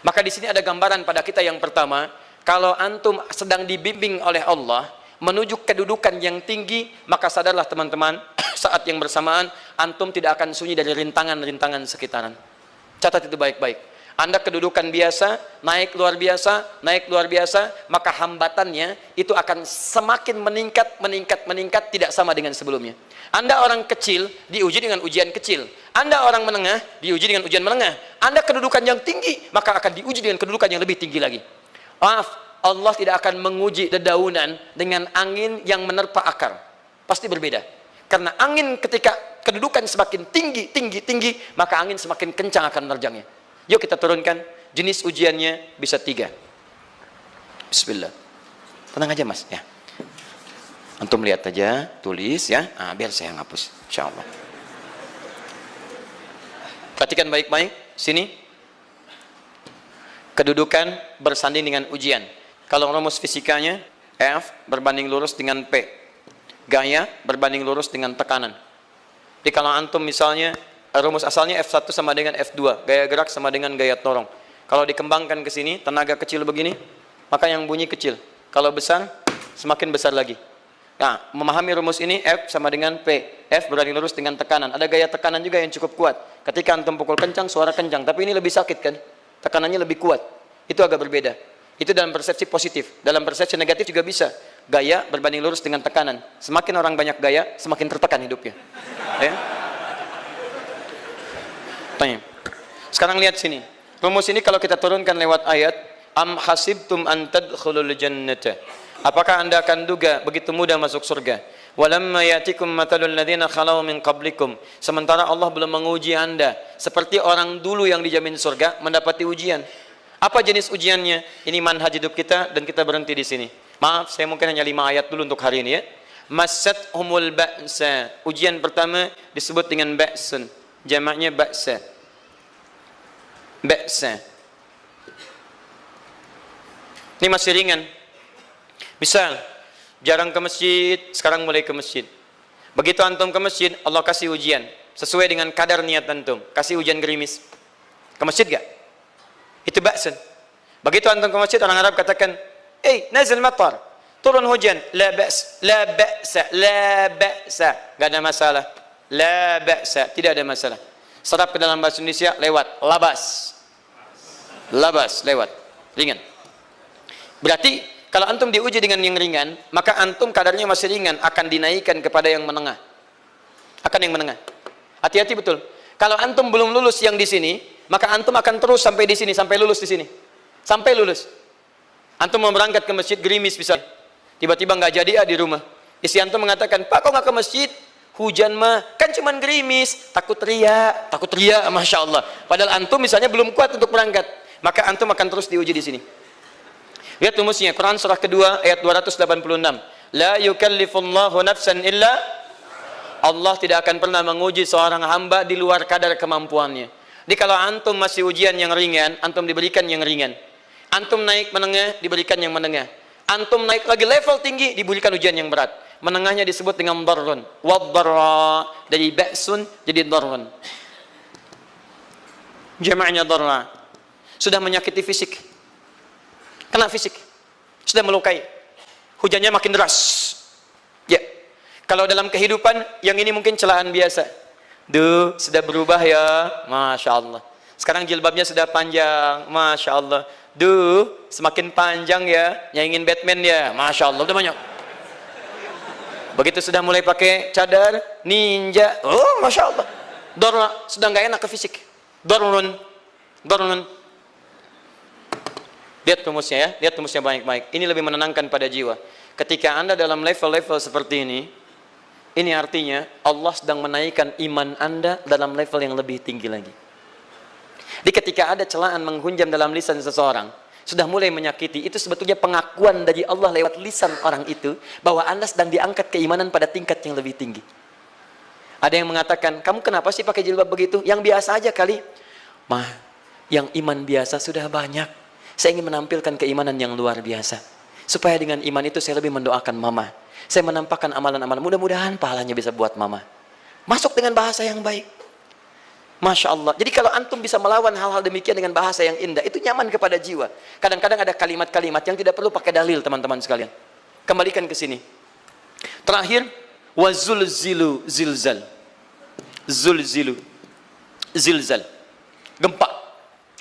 Maka di sini ada gambaran pada kita yang pertama, kalau antum sedang dibimbing oleh Allah menuju kedudukan yang tinggi, maka sadarlah teman-teman, saat yang bersamaan antum tidak akan sunyi dari rintangan-rintangan sekitaran. Catat itu baik-baik. Anda kedudukan biasa, naik luar biasa, maka hambatannya itu akan semakin meningkat, tidak sama dengan sebelumnya. Anda orang kecil, diuji dengan ujian kecil. Anda orang menengah, diuji dengan ujian menengah. Anda kedudukan yang tinggi, maka akan diuji dengan kedudukan yang lebih tinggi lagi. Maaf, Allah tidak akan menguji dedaunan dengan angin yang menerpa akar. Pasti berbeda. Karena angin ketika kedudukan semakin tinggi, maka angin semakin kencang akan menerjangnya. Yuk kita turunkan, jenis ujiannya bisa 3. Bismillah. Tenang aja mas, ya. Antum lihat aja, tulis ya, biar saya ngapus, insyaallah. Perhatikan baik-baik, sini. Kedudukan bersanding dengan ujian. Kalau rumus fisikanya, F berbanding lurus dengan P. Gaya berbanding lurus dengan tekanan. Jadi kalau antum misalnya, rumus asalnya F1 sama dengan F2, gaya gerak sama dengan gaya dorong. Kalau dikembangkan ke sini, tenaga kecil begini, maka yang bunyi kecil. Kalau besar, semakin besar lagi. Nah, memahami rumus ini, F sama dengan P. F berbanding lurus dengan tekanan. Ada gaya tekanan juga yang cukup kuat. Ketika antum pukul kencang, suara kencang. Tapi ini lebih sakit kan? Tekanannya lebih kuat. Itu agak berbeda. Itu dalam persepsi positif. Dalam persepsi negatif juga bisa. Gaya berbanding lurus dengan tekanan. Semakin orang banyak gaya, semakin tertekan hidupnya. Ya? Tanya. Sekarang lihat sini. Rumus ini kalau kita turunkan lewat ayat, am hasibtum an tadkhulul jannata. Apakah Anda akan duga begitu mudah masuk surga? Walamma ya'tikum matalul ladzina khalau min qablikum. Sementara Allah belum menguji Anda seperti orang dulu yang dijamin surga mendapati ujian. Apa jenis ujiannya? Ini manhaj hidup kita dan kita berhenti di sini. Maaf, saya mungkin hanya 5 ayat dulu untuk hari ini ya. Massathumul ba'sa. Ujian pertama disebut dengan ba'sun. Jamaknya ba'sa. Ba'sa. Ini masih ringan. Misal, jarang ke masjid, sekarang mulai ke masjid. Begitu antum ke masjid, Allah kasih ujian. Sesuai dengan kadar niat antum. Kasih hujan gerimis. Ke masjid gak? Itu ba'sun. Begitu antum ke masjid, orang Arab katakan, nazil matar. Turun hujan. La ba's, la ba'sa, la ba'sa. Gak ada masalah. La ba'sa, tidak ada masalah. Serap ke dalam bahasa Indonesia, lewat. Labas. Labas, lewat. Ringan. Berarti, kalau antum diuji dengan yang ringan, maka antum kadarnya masih ringan, akan dinaikkan kepada yang menengah. Akan yang menengah. Hati-hati betul. Kalau antum belum lulus yang di sini, maka antum akan terus sampai di sini, sampai lulus di sini. Sampai lulus. Antum mau berangkat ke masjid, gerimis bisa. Tiba-tiba nggak jadi di rumah. Istri antum mengatakan, Pak kok nggak ke masjid? Hujan mah, kan cuman gerimis. Takut teriak, Masya Allah. Padahal antum misalnya belum kuat untuk berangkat. Maka antum akan terus diuji di sini. Lihat rumusnya, Quran surah kedua ayat 286. La yukallifullahu nafsan illa, Allah tidak akan pernah menguji seorang hamba di luar kadar kemampuannya. Jadi kalau antum masih ujian yang ringan, antum diberikan yang ringan. Antum naik menengah, diberikan yang menengah. Antum naik lagi level tinggi, diberikan ujian yang berat. Menengahnya disebut dengan darrun. Waddarra, dari ba'sun jadi darrun. Jama'nya darra. Sudah menyakiti fisik. Kena fisik. Sudah melukai. Hujannya makin deras. Ya. Kalau dalam kehidupan, yang ini mungkin celaan biasa. Duh, sudah berubah ya. Masya Allah. Sekarang jilbabnya sudah panjang. Masya Allah. Duh, semakin panjang ya. Yang ingin Batman ya. Masya Allah. Udah banyak. Begitu sudah mulai pakai cadar, ninja. Oh, Masya Allah. Darra. Sudah nggak enak ke fisik. Darrun. Darrun. Lihat rumusnya ya. Lihat rumusnya baik-baik. Ini lebih menenangkan pada jiwa. Ketika Anda dalam level-level seperti ini artinya Allah sedang menaikkan iman Anda dalam level yang lebih tinggi lagi. Jadi ketika ada celaan menghunjam dalam lisan seseorang, sudah mulai menyakiti, itu sebetulnya pengakuan dari Allah lewat lisan orang itu, bahwa Anda sedang diangkat keimanan pada tingkat yang lebih tinggi. Ada yang mengatakan, kamu kenapa sih pakai jilbab begitu? Yang biasa aja kali. Mah, yang iman biasa sudah banyak. Saya ingin menampilkan keimanan yang luar biasa. Supaya dengan iman itu saya lebih mendoakan mama. Saya menampakkan amalan-amalan. Mudah-mudahan pahalanya bisa buat mama. Masuk dengan bahasa yang baik. Masya Allah. Jadi kalau antum bisa melawan hal-hal demikian dengan bahasa yang indah, itu nyaman kepada jiwa. Kadang-kadang ada kalimat-kalimat yang tidak perlu pakai dalil, teman-teman sekalian. Kembalikan ke sini. Terakhir, wazulzilu zilzal. Zulzilu zilzal. Gempa,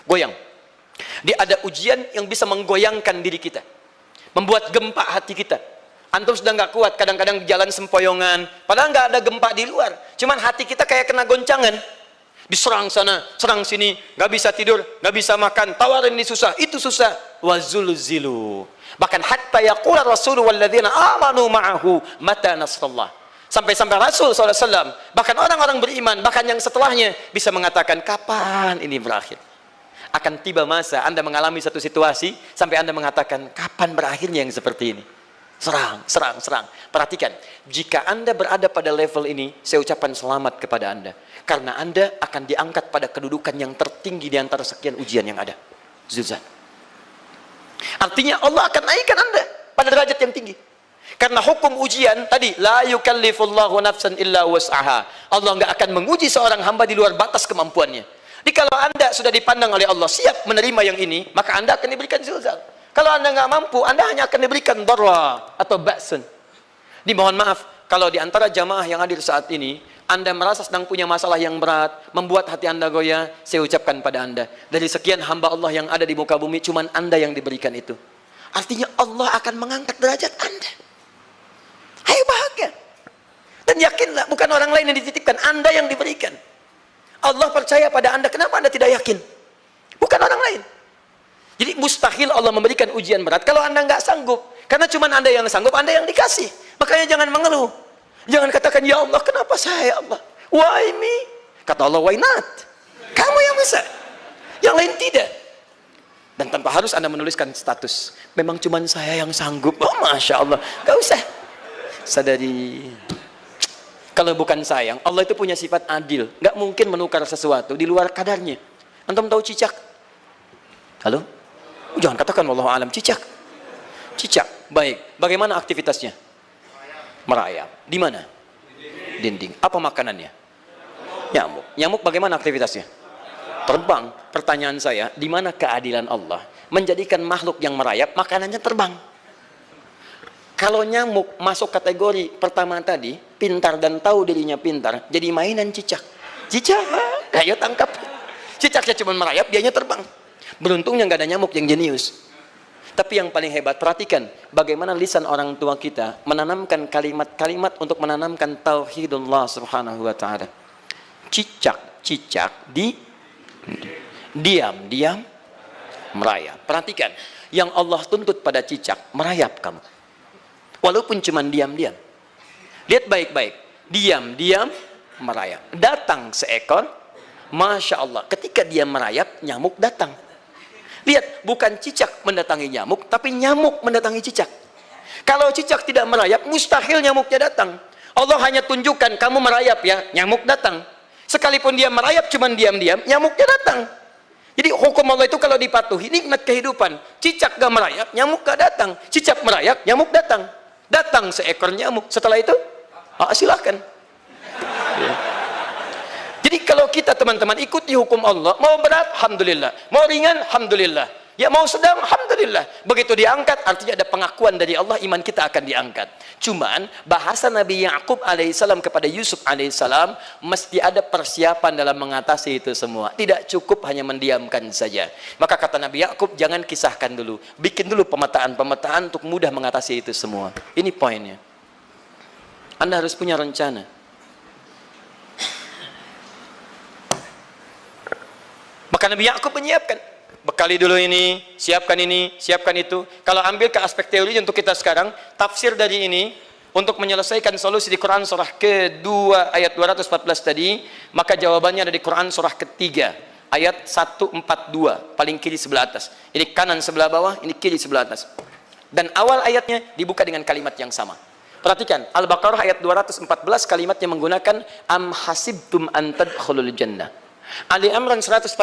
goyang. Dia ada ujian yang bisa menggoyangkan diri kita, membuat gempa hati kita. Antum sudah nggak kuat, kadang-kadang jalan sempoyongan, padahal nggak ada gempa di luar, cuman hati kita kayak kena goncangan. Diserang sana, serang sini, nggak bisa tidur, nggak bisa makan, tawarin ini susah, itu susah. Wazulzilu. Bahkan hatta yaqula Rasulullah walladzina amanu ma'ahu mata nasrullah. Sampai-sampai Rasul SAW, bahkan orang-orang beriman, bahkan yang setelahnya bisa mengatakan, kapan ini berakhir? Akan tiba masa Anda mengalami satu situasi sampai Anda mengatakan, kapan berakhirnya yang seperti ini? Serang, serang, serang. Perhatikan, jika Anda berada pada level ini, saya ucapkan selamat kepada Anda. Karena Anda akan diangkat pada kedudukan yang tertinggi di antara sekian ujian yang ada. Zilzal. Artinya Allah akan naikkan Anda pada derajat yang tinggi. Karena hukum ujian tadi, la yukallifullahu nafsan illa wus'aha. Allah nggak akan menguji seorang hamba di luar batas kemampuannya. Jadi kalau Anda sudah dipandang oleh Allah siap menerima yang ini, maka Anda akan diberikan zilzal. Kalau Anda nggak mampu, Anda hanya akan diberikan darra atau ba'sun. Dimohon maaf, kalau di antara jamaah yang hadir saat ini, Anda merasa sedang punya masalah yang berat, membuat hati Anda goyah, saya ucapkan pada Anda, dari sekian hamba Allah yang ada di muka bumi, cuman Anda yang diberikan itu. Artinya Allah akan mengangkat derajat Anda. Ayo bahagia. Dan yakinlah, bukan orang lain yang dititipkan, Anda yang diberikan. Allah percaya pada Anda, kenapa Anda tidak yakin? Bukan orang lain. Jadi mustahil Allah memberikan ujian berat kalau Anda nggak sanggup. Karena cuma Anda yang sanggup, Anda yang dikasih. Makanya jangan mengeluh. Jangan katakan, ya Allah, kenapa saya, Allah? Why me? Kata Allah, why not? Kamu yang bisa. Yang lain tidak. Dan tanpa harus Anda menuliskan status. Memang cuma saya yang sanggup. Oh, Masya Allah. Gak usah. Sadari. Kalau bukan sayang, Allah itu punya sifat adil. Gak mungkin menukar sesuatu di luar kadarnya. Antum tahu cicak? Halo? Jangan katakan wallahu alam, cicak. Cicak, baik. Bagaimana aktivitasnya? Merayap. Di mana? Dinding. Apa makanannya? Nyamuk. Nyamuk bagaimana aktivitasnya? Terbang. Pertanyaan saya, di mana keadilan Allah menjadikan makhluk yang merayap makanannya terbang? Kalau nyamuk masuk kategori pertama tadi, pintar dan tahu dirinya pintar, jadi mainan cicak. Cicak, ayo tangkap. Cicaknya cuma merayap, dianya terbang. Beruntungnya nggak ada nyamuk yang jenius. Tapi yang paling hebat, perhatikan bagaimana lisan orang tua kita menanamkan kalimat-kalimat untuk menanamkan tauhidullah subhanahu wa ta'ala. Cicak diam merayap. Perhatikan, yang Allah tuntut pada cicak, merayap kamu. Walaupun cuma diam-diam. Lihat baik-baik, diam merayap. Datang seekor, Masya Allah, ketika dia merayap, nyamuk datang. Lihat, bukan cicak mendatangi nyamuk, tapi nyamuk mendatangi cicak. Kalau cicak tidak merayap, mustahil nyamuknya datang. Allah hanya tunjukkan, kamu merayap ya, nyamuk datang. Sekalipun dia merayap, cuman diam-diam, nyamuknya datang. Jadi hukum Allah itu kalau dipatuhi, nikmat kehidupan. Cicak gak merayap, nyamuk gak datang. Cicak merayap, nyamuk datang. Datang seekor nyamuk. Setelah itu, silahkan. Jadi kalau kita teman-teman ikuti hukum Allah, mau berat, alhamdulillah. Mau ringan, alhamdulillah. Ya mau sedang, alhamdulillah. Begitu diangkat, artinya ada pengakuan dari Allah, iman kita akan diangkat. Cuman, bahasa Nabi Ya'qub alaihissalam kepada Yusuf alaihissalam, mesti ada persiapan dalam mengatasi itu semua. Tidak cukup hanya mendiamkan saja. Maka kata Nabi Ya'qub, jangan kisahkan dulu. Bikin dulu pemetaan-pemetaan untuk mudah mengatasi itu semua. Ini poinnya. Anda harus punya rencana. Maka Nabi Ya'qub menyiapkan, bekali dulu ini, siapkan itu. Kalau ambil ke aspek teori untuk kita sekarang, tafsir dari ini untuk menyelesaikan solusi di Quran surah kedua ayat 214 tadi, maka jawabannya ada di Quran surah ketiga ayat 142, paling kiri sebelah atas. Ini kanan sebelah bawah, ini kiri sebelah atas. Dan awal ayatnya dibuka dengan kalimat yang sama. Perhatikan, Al-Baqarah ayat 214 kalimatnya menggunakan am hasibtum an tadkhulul jannah. Ali Imran 142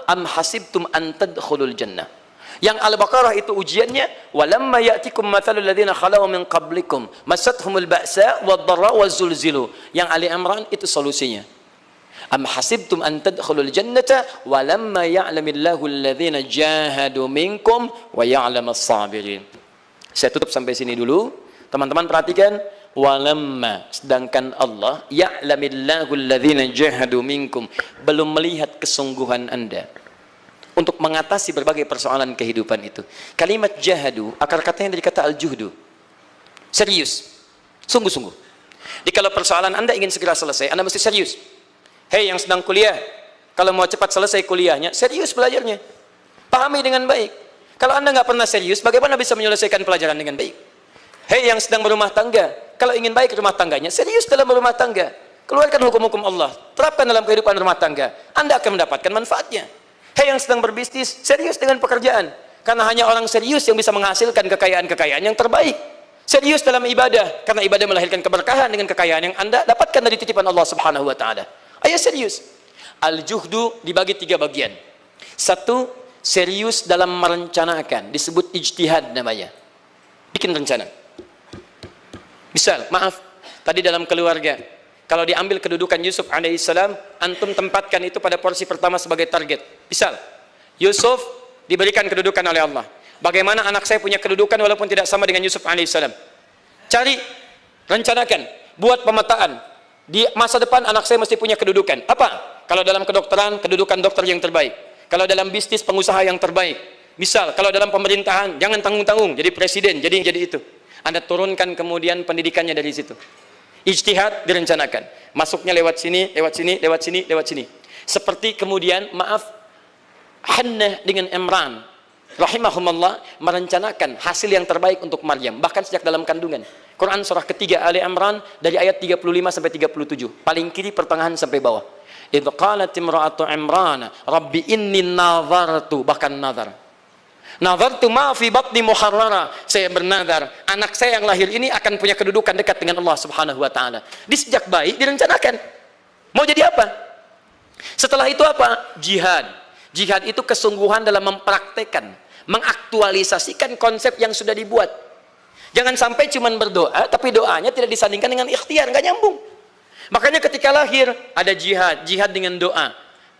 am hasibtum an tadkhulul jannah. Yang Al-Baqarah itu ujiannya, walamma ya'tikum mathalul ladzina khalau min qablikum masathumul ba'sa wad-dharra waz-zulzilu. Yang Ali Imran itu solusinya. Am hasibtum an tadkhulul jannata wa lamma ya'lamillahu alladhina jahadu minkum wa ya'lamas sabirin. Saya tutup sampai sini dulu. Teman-teman perhatikan, walamma, sedangkan Allah ya'lamillahu alladhina jahadu minkum, belum melihat kesungguhan Anda untuk mengatasi berbagai persoalan kehidupan itu. Kalimat jahadu, akar katanya dari kata al-juhdu. Serius, sungguh-sungguh. Jadi kalau persoalan Anda ingin segera selesai, Anda mesti serius. Hei yang sedang kuliah, kalau mau cepat selesai kuliahnya, serius belajarnya. Pahami dengan baik. Kalau Anda nggak pernah serius, bagaimana bisa menyelesaikan pelajaran dengan baik? Hei yang sedang berumah tangga, kalau ingin baik rumah tangganya, serius dalam berumah tangga. Keluarkan hukum-hukum Allah, terapkan dalam kehidupan rumah tangga. Anda akan mendapatkan manfaatnya. Hei yang sedang berbisnis, serius dengan pekerjaan. Karena hanya orang serius yang bisa menghasilkan kekayaan-kekayaan yang terbaik. Serius dalam ibadah, karena ibadah melahirkan keberkahan dengan kekayaan yang Anda dapatkan dari titipan Allah Subhanahu wa taala. Ayo serius. Al-juhdu dibagi 3 bagian. 1, serius dalam merencanakan, disebut ijtihad namanya. Bikin rencana. Misal, maaf, tadi dalam keluarga, kalau diambil kedudukan Yusuf alaihissalam, antum tempatkan itu pada porsi pertama sebagai target. Misal, Yusuf diberikan kedudukan oleh Allah. Bagaimana anak saya punya kedudukan walaupun tidak sama dengan Yusuf alaihissalam? Cari, rencanakan, buat pemetaan. Di masa depan anak saya mesti punya kedudukan. Apa? Kalau dalam kedokteran, kedudukan dokter yang terbaik. Kalau dalam bisnis, pengusaha yang terbaik. Misal, kalau dalam pemerintahan, jangan tanggung-tanggung, jadi presiden, jadi itu. Anda turunkan kemudian pendidikannya dari situ. Ijtihad direncanakan. Masuknya lewat sini, lewat sini, lewat sini, lewat sini. Seperti kemudian, maaf, Hannah dengan Imran rahimahumullah merencanakan hasil yang terbaik untuk Maryam, bahkan sejak dalam kandungan. Quran surah ketiga Ali Imran dari ayat 35 sampai 37, paling kiri pertengahan sampai bawah. Idz qalat imra'atu Imran rabbi inni nazartu, bahkan nazar. Nazartu ma fi batni muharrara, saya bernazar anak saya yang lahir ini akan punya kedudukan dekat dengan Allah Subhanahu wa taala. Di sejak bayi direncanakan. Mau jadi apa? Setelah itu apa? Jihad. Jihad itu kesungguhan dalam mempraktekkan, mengaktualisasikan konsep yang sudah dibuat. Jangan sampai cuma berdoa, tapi doanya tidak disandingkan dengan ikhtiar, nggak nyambung. Makanya ketika lahir ada jihad, jihad dengan doa.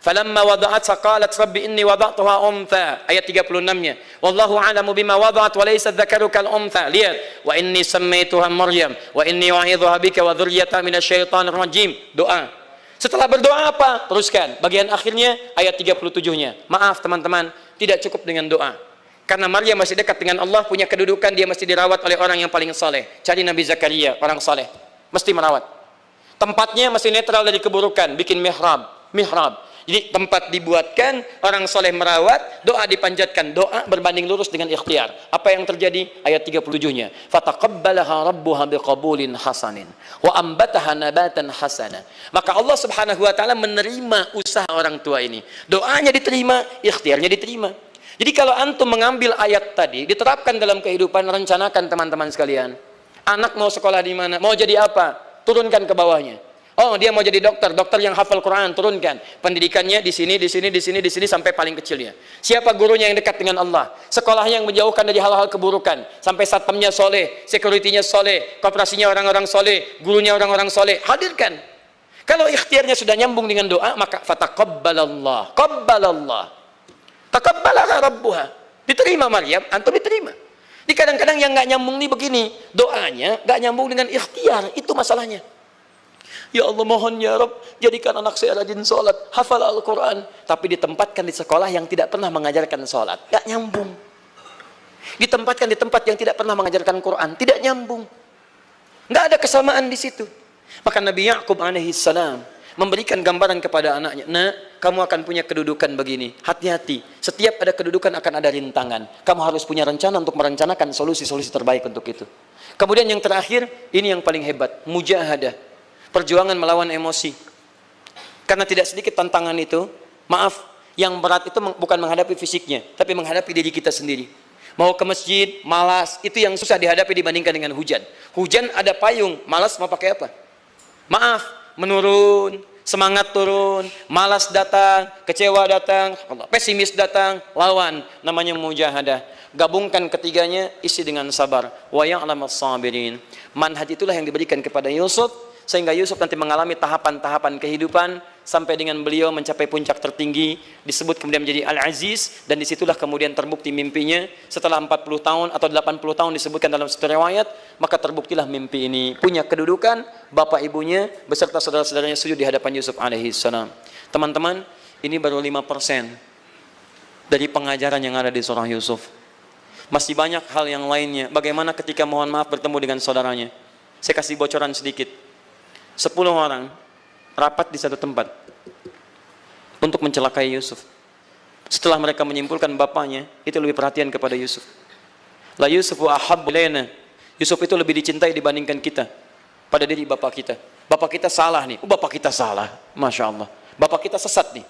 Falamma wada'at saqalat rabbi inni wada'tuha untha, ayat 36-nya. Wallahu a'lamu bima wada'at wa laysa dzakaru kal untha. Lihat, wa inni sammaituha Maryam wa inni wa'idhuha bika wa dzurriyyataha minasyaitonir rajim. Doa. Setelah berdoa apa? Teruskan. Bagian akhirnya ayat 37-nya. Maaf teman-teman, tidak cukup dengan doa. Karena Maryam masih dekat dengan Allah, punya kedudukan, dia mesti dirawat oleh orang yang paling saleh. Cari Nabi Zakaria, orang saleh. Mesti merawat. Tempatnya mesti netral dari keburukan, bikin mihrab. Jadi tempat dibuatkan, orang soleh merawat, doa dipanjatkan, doa berbanding lurus dengan ikhtiar. Apa yang terjadi? Ayat 37-nya. Fataqabbalaha rabbuha biqabulin hasanin wa ambataha nabatan hasana. Maka Allah Subhanahu wa taala menerima usaha orang tua ini. Doanya diterima, ikhtiarnya diterima. Jadi kalau antum mengambil ayat tadi, diterapkan dalam kehidupan, rencanakan teman-teman sekalian. Anak mau sekolah di mana? Mau jadi apa? Turunkan ke bawahnya. Oh, dia mau jadi dokter, dokter yang hafal Quran, turunkan. Pendidikannya di sini, di sini, di sini, di sini sampai paling kecilnya. Siapa gurunya yang dekat dengan Allah? Sekolahnya yang menjauhkan dari hal-hal keburukan, sampai satpamnya soleh, security-nya soleh, koperasinya orang-orang soleh, gurunya orang-orang soleh. Hadirkan. Kalau ikhtiarnya sudah nyambung dengan doa, maka fataqabbalallah, qabbalallah. Taqabbalaha rabbuha. Diterima Maryam, antum diterima. Di kadang-kadang yang nggak nyambung nih begini, doanya nggak nyambung dengan ikhtiar, itu masalahnya. Ya Allah mohon ya Rabb, jadikan anak saya rajin sholat, hafal Al-Quran, tapi ditempatkan di sekolah yang tidak pernah mengajarkan sholat, nggak nyambung. Ditempatkan di tempat yang tidak pernah mengajarkan Quran, tidak nyambung. Nggak ada kesamaan di situ. Maka Nabi Ya'qub alaihissalam memberikan gambaran kepada anaknya, nak, kamu akan punya kedudukan begini, hati-hati, setiap ada kedudukan akan ada rintangan, kamu harus punya rencana untuk merencanakan solusi-solusi terbaik untuk itu. Kemudian yang terakhir, ini yang paling hebat, mujahadah, perjuangan melawan emosi. Karena tidak sedikit tantangan itu, maaf, yang berat itu bukan menghadapi fisiknya, tapi menghadapi diri kita sendiri. Mau ke masjid, malas, itu yang susah dihadapi dibandingkan dengan hujan. Hujan ada payung, malas mau pakai apa? Maaf, menurun, semangat turun, malas datang, kecewa datang, pesimis datang, lawan, namanya mujahadah. Gabungkan ketiganya, isi dengan sabar. Wa ya'lamas sabirin. Manhaj itulah yang diberikan kepada Yusuf, sehingga Yusuf nanti mengalami tahapan-tahapan kehidupan sampai dengan beliau mencapai puncak tertinggi, disebut kemudian menjadi Al-Aziz, dan disitulah kemudian terbukti mimpinya setelah 40 tahun atau 80 tahun disebutkan dalam satu riwayat, maka terbuktilah mimpi ini punya kedudukan bapak ibunya beserta saudara-saudaranya sujud di hadapan Yusuf alaihi salam. Teman-teman, ini baru 5% dari pengajaran yang ada di surah Yusuf. Masih banyak hal yang lainnya. Bagaimana ketika mohon maaf bertemu dengan saudaranya. Saya kasih bocoran sedikit. 10 orang rapat di satu tempat untuk mencelakai Yusuf. Setelah mereka menyimpulkan bapaknya itu lebih perhatian kepada Yusuf. La Yusufu ahabbu ilaina. Yusuf itu lebih dicintai dibandingkan kita pada diri bapak kita. Bapak kita salah nih. Bapak kita salah. Masya Allah. Bapak kita sesat nih.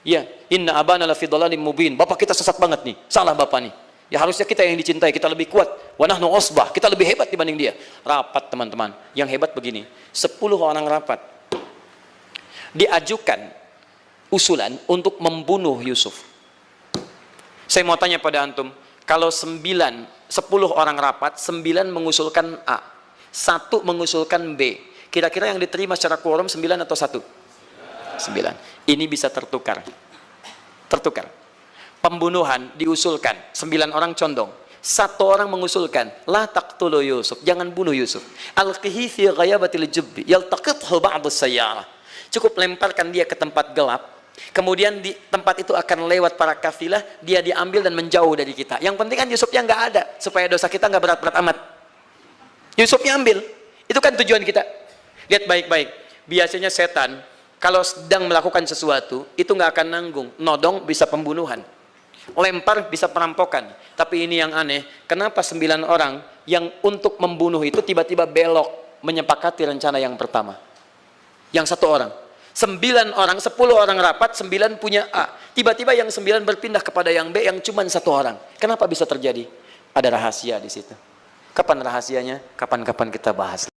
Ya, inna abana lafi dhalalim mubin. Bapak kita sesat banget nih. Salah bapak nih. Ya harusnya kita yang dicintai, kita lebih kuat. Wa nahnu usbah, kita lebih hebat dibanding dia. Rapat teman-teman. Yang hebat begini, 10 orang rapat. Diajukan usulan untuk membunuh Yusuf. Saya mau tanya pada antum, kalau 10 orang rapat, 9 mengusulkan A, 1 mengusulkan B. Kira-kira yang diterima secara quorum 9 atau 1? 9. Ini bisa tertukar. Tertukar. Pembunuhan diusulkan, 9 orang condong. 1 orang mengusulkan, la taqtulu Yusuf, jangan bunuh Yusuf. Alqihi fi ghayabatil jubbi, yaltaqithu ba'du sayyarah. Cukup lemparkan dia ke tempat gelap. Kemudian di tempat itu akan lewat para kafilah, dia diambil dan menjauh dari kita. Yang penting kan Yusufnya nggak ada, supaya dosa kita nggak berat-berat amat. Yusufnya ambil, itu kan tujuan kita. Lihat baik-baik. Biasanya setan kalau sedang melakukan sesuatu itu nggak akan nanggung. Nodong bisa pembunuhan. Lempar bisa perampokan. Tapi ini yang aneh, kenapa 9 orang yang untuk membunuh itu tiba-tiba belok menyepakati rencana yang pertama? Yang 1 orang. 9 orang, 10 orang rapat, 9 punya A. Tiba-tiba yang 9 berpindah kepada yang B yang cuma 1 orang. Kenapa bisa terjadi? Ada rahasia di situ. Kapan rahasianya? Kapan-kapan kita bahas.